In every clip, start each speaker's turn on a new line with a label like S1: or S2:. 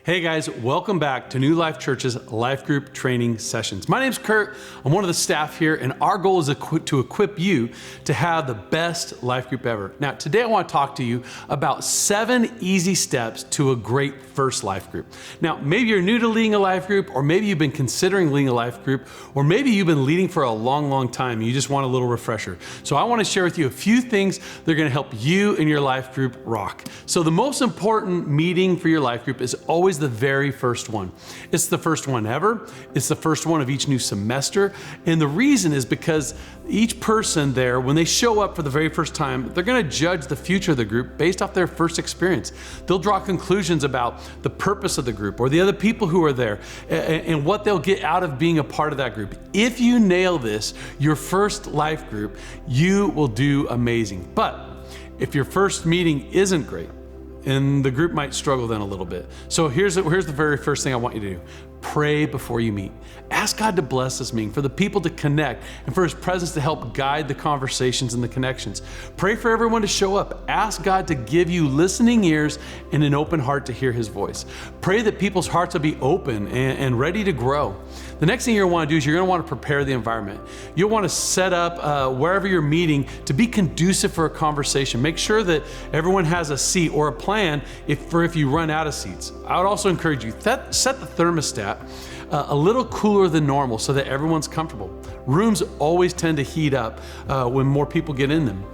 S1: Hey guys, welcome back to New Life Church's Life Group Training Sessions. My name's Kurt. I'm one of the staff here, and our goal is to equip you to have the best life group ever. Now, today I want to talk to you about 7 easy steps to a great first life group. Now, maybe you're new to leading a life group, or maybe you've been considering leading a life group, or maybe you've been leading for a long time and you just want a little refresher. So I want to share with you a few things that are going to help you and your life group rock. So the most important meeting for your life group is always the very first one. It's the first one ever. It's the first one of each new semester. And the reason is because each person there, when they show up for the very first time, they're going to judge the future of the group based off their first experience. They'll draw conclusions about the purpose of the group or the other people who are there and what they'll get out of being a part of that group. If you nail this, your first life group, you will do amazing. But if your first meeting isn't great, and the group might struggle then a little bit. So here's the very first thing I want you to do. Pray before you meet. Ask God to bless this meeting, for the people to connect, and for His presence to help guide the conversations and the connections. Pray for everyone to show up. Ask God to give you listening ears and an open heart to hear His voice. Pray that people's hearts will be open and ready to grow. The next thing you're going to want to do is you're going to want to prepare the environment. You'll want to set up wherever you're meeting to be conducive for a conversation. Make sure that everyone has a seat or a plan if you run out of seats. I would also encourage you, set the thermostat a little cooler than normal so that everyone's comfortable. Rooms always tend to heat up when more people get in them.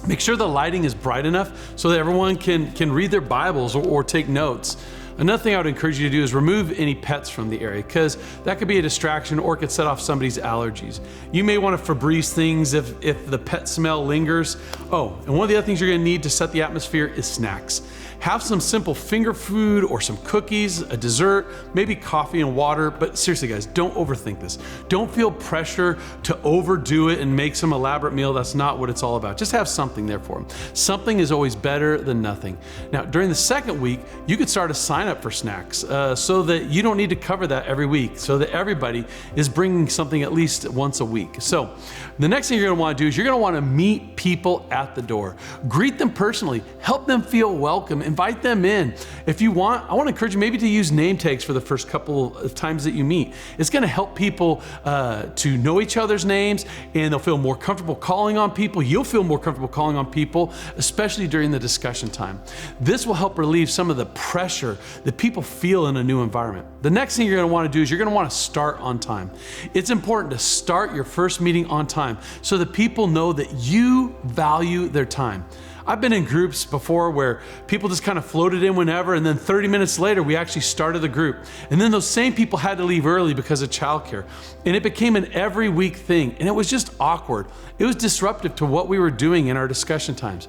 S1: Make sure the lighting is bright enough so that everyone can read their Bibles or take notes. Another thing I would encourage you to do is remove any pets from the area, because that could be a distraction or it could set off somebody's allergies. You may want to Febreze things if the pet smell lingers. Oh, and one of the other things you're going to need to set the atmosphere is snacks. Have some simple finger food or some cookies, a dessert, maybe coffee and water. But seriously, guys, don't overthink this. Don't feel pressure to overdo it and make some elaborate meal. That's not what it's all about. Just have something there for them. Something is always better than nothing. Now, during the second week, you could start a sign up for snacks so that you don't need to cover that every week, so that everybody is bringing something at least once a week. So the next thing you're going to want to do is you're going to want to meet people at the door. Greet them personally. Help them feel welcome. Invite them in. If you want, I want to encourage you maybe to use name tags for the first couple of times that you meet. It's going to help people to know each other's names, and they'll feel more comfortable calling on people. You'll feel more comfortable calling on people, especially during the discussion time. This will help relieve some of the pressure that people feel in a new environment. The next thing you're going to want to do is you're going to want to start on time. It's important to start your first meeting on time so that people know that you value their time. I've been in groups before where people just kind of floated in whenever, and then 30 minutes later, we actually started the group. And then those same people had to leave early because of childcare. And it became an every week thing, and it was just awkward. It was disruptive to what we were doing in our discussion times.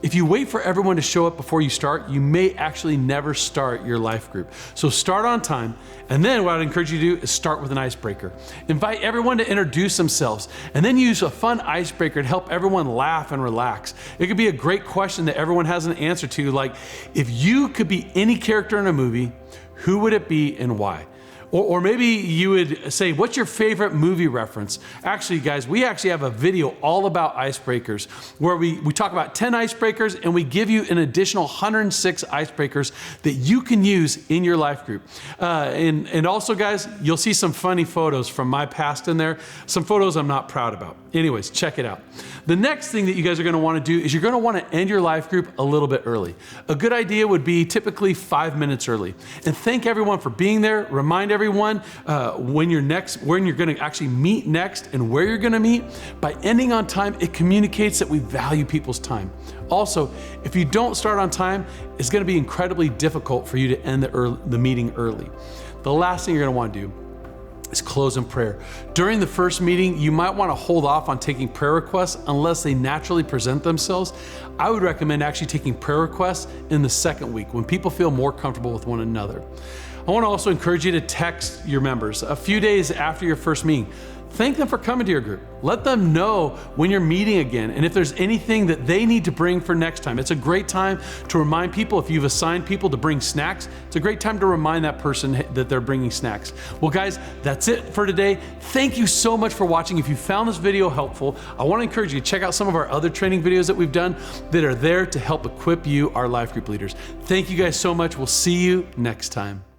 S1: If you wait for everyone to show up before you start, you may actually never start your life group. So start on time, and then what I'd encourage you to do is start with an icebreaker. Invite everyone to introduce themselves, and then use a fun icebreaker to help everyone laugh and relax. It could be a great question that everyone has an answer to, like, if you could be any character in a movie, who would it be and why? Or maybe you would say, what's your favorite movie reference? Actually, guys, we actually have a video all about icebreakers where we talk about 10 icebreakers, and we give you an additional 106 icebreakers that you can use in your life group. And also, guys, you'll see some funny photos from my past in there, some photos I'm not proud about. Anyways, check it out. The next thing that you guys are going to want to do is you're going to want to end your life group a little bit early. A good idea would be typically 5 minutes early. And thank everyone for being there. Remind everyone when you're going to actually meet next and where you're going to meet. By ending on time, it communicates that we value people's time. Also, if you don't start on time, it's going to be incredibly difficult for you to end the meeting early. The last thing you're going to want to do is close in prayer. During the first meeting, you might want to hold off on taking prayer requests unless they naturally present themselves. I would recommend actually taking prayer requests in the second week when people feel more comfortable with one another. I want to also encourage you to text your members a few days after your first meeting. thank them for coming to your group. Let them know when you're meeting again, and if there's anything that they need to bring for next time. It's a great time to remind people, if you've assigned people to bring snacks, it's a great time to remind that person that they're bringing snacks. Well, guys, that's it for today. Thank you so much for watching. If you found this video helpful, I want to encourage you to check out some of our other training videos that we've done that are there to help equip you, our life group leaders. Thank you guys so much. We'll see you next time.